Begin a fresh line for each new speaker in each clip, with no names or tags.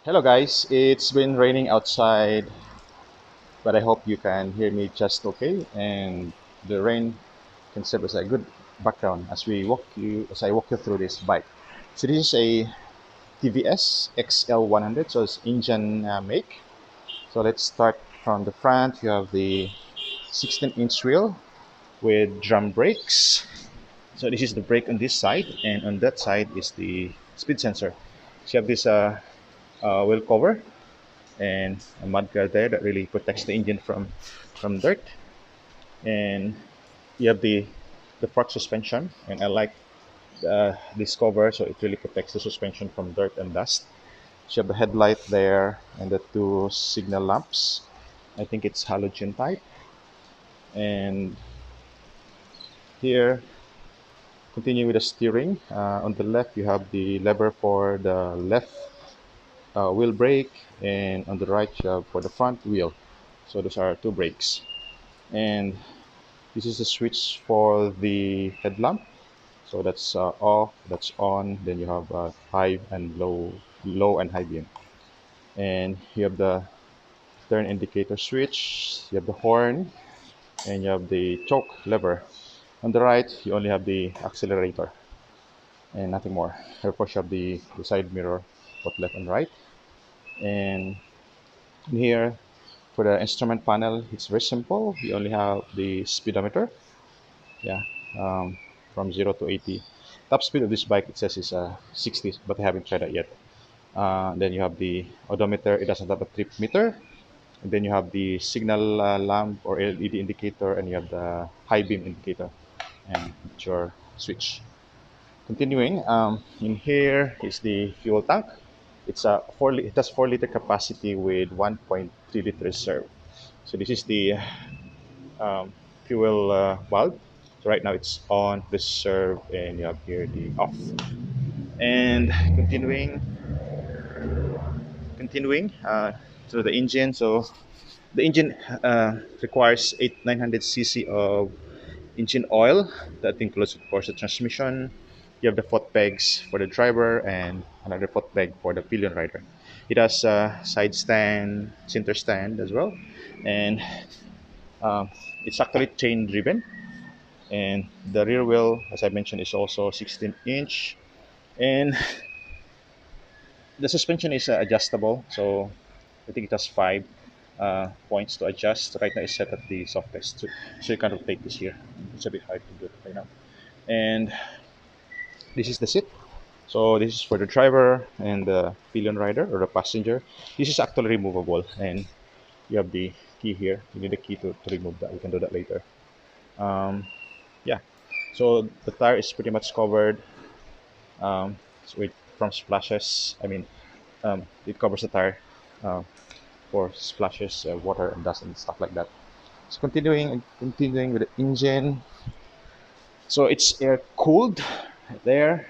Hello guys, it's been raining outside, but I hope you can hear me just okay, and the rain can serve as a good background as I walk you through this bike. So this is a TVS XL100, so it's Indian make. So let's start from the front. You have the 16-inch wheel with drum brakes. So this is the brake on this side, and on that side is the speed sensor. So you have this wheel cover and a mud guard there that really protects the engine from dirt. And you have the front suspension, and I like this cover, so it really protects the suspension from dirt and dust. So you have the headlight there and the two signal lamps. I think it's halogen type. And here, continue with the steering. On the left, you have the lever for the left wheel brake, and on the right, you have for the front wheel. So those are two brakes. And this is the switch for the headlamp. So that's off, that's on. Then you have high and low and high beam. And you have the turn indicator switch. You have the horn, and you have the choke lever. On the right, you only have the accelerator and nothing more. Of course, you have the side mirror, both left and right. And here, for the instrument panel, it's very simple. You only have the speedometer. Yeah, from 0 to 80. Top speed of this bike, it says, is 60, but I haven't tried that yet. Then you have the odometer. It doesn't have a trip meter. And then you have the signal lamp or LED indicator, and you have the high beam indicator, and it's your switch. Continuing, in here is the fuel tank. It has 4 liter capacity with 1.3 liter reserve. So this is the fuel valve. So right now it's on reserve, and you have here the off. And continuing through the engine. So the engine requires 900 cc of engine oil. That includes, of course, the transmission. You have the foot pegs for the driver and another foot peg for the pillion rider. It has a side stand, center stand as well, and um, it's actually chain driven. And the rear wheel, as I mentioned, is also 16-inch, and the suspension is adjustable. So I think it has 5 points to adjust. Right now it's set at the softest, so you can rotate this here. It's a bit hard to do it right now. And this is the seat. So this is for the driver and the pillion rider or the passenger. This is actually removable, and you have the key here. You need a key to remove that. We can do that later. Um, yeah. So the tire is pretty much covered from splashes. It covers the tire uh, for splashes, water and dust and stuff like that. So continuing with the engine. So it's air cooled there.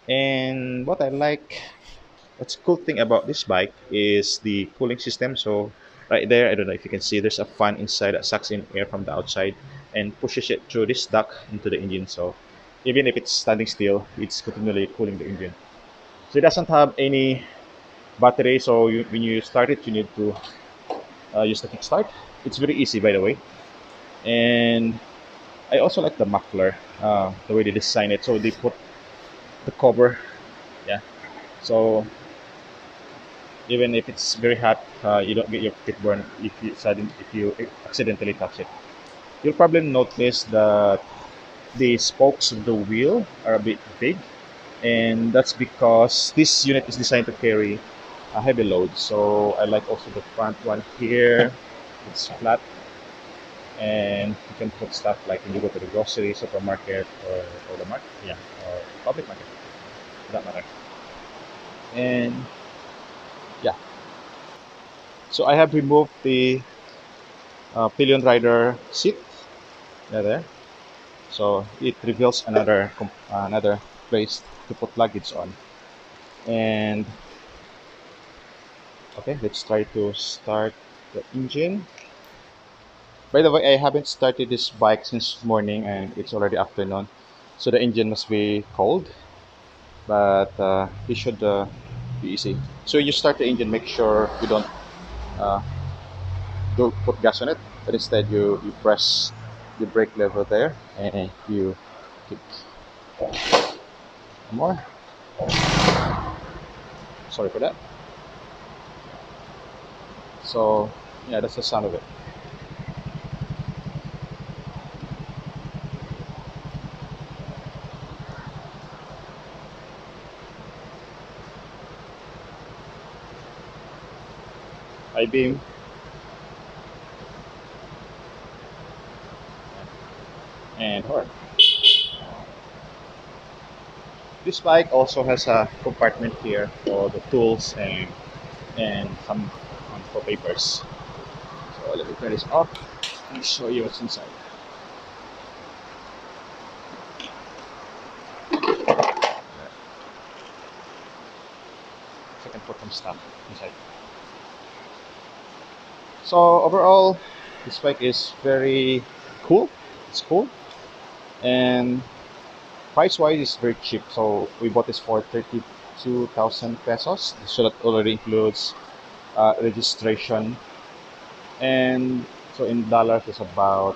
And what's cool thing about this bike is the cooling system. So right there, I don't know if you can see, there's a fan inside that sucks in air from the outside and pushes it through this duct into the engine. So even if it's standing still, it's continually cooling the engine. So it doesn't have any battery. So when you start it, you need to use the kickstart. It's very easy, by the way. And I also like the muffler, the way they design it. So they put the cover, yeah. So even if it's very hot, you don't get your feet burned if you accidentally touch it. You'll probably notice that the spokes of the wheel are a bit big, and that's because this unit is designed to carry a heavy load. So I like also the front one here. It's flat, and you can put stuff like when you go to the grocery, supermarket, or the market, yeah, or public market, for that matter. And yeah, so I have removed the pillion rider seat, yeah, there. So it reveals another place to put luggage on. And okay, let's try to start the engine. By the way, I haven't started this bike since morning, and it's already afternoon, so the engine must be cold. But it should be easy. So you start the engine, make sure you uh, don't put gas on it, but instead you press the brake lever there and you kick. More. Sorry for that. So yeah, that's the sound of it. I beam and horn. This bike also has a compartment here for the tools and some for papers. So let me turn this off and show you what's inside. So I can put some stuff inside. So overall, this bike is very cool. It's cool, and price wise, it's very cheap. So we bought this for 32,000 pesos. So that already includes registration, and so in dollars it's about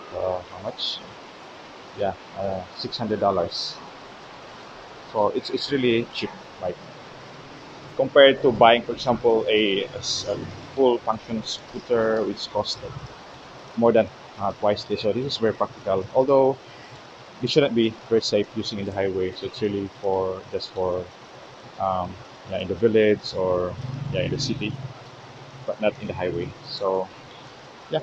how much? Yeah, $600. So it's really cheap, like compared to buying, for example, a full function scooter, which costs like more than twice this. So this is very practical. Although it shouldn't be very safe using in the highway. So it's really for just for um, yeah, in the village or yeah in the city, but not in the highway. So yeah,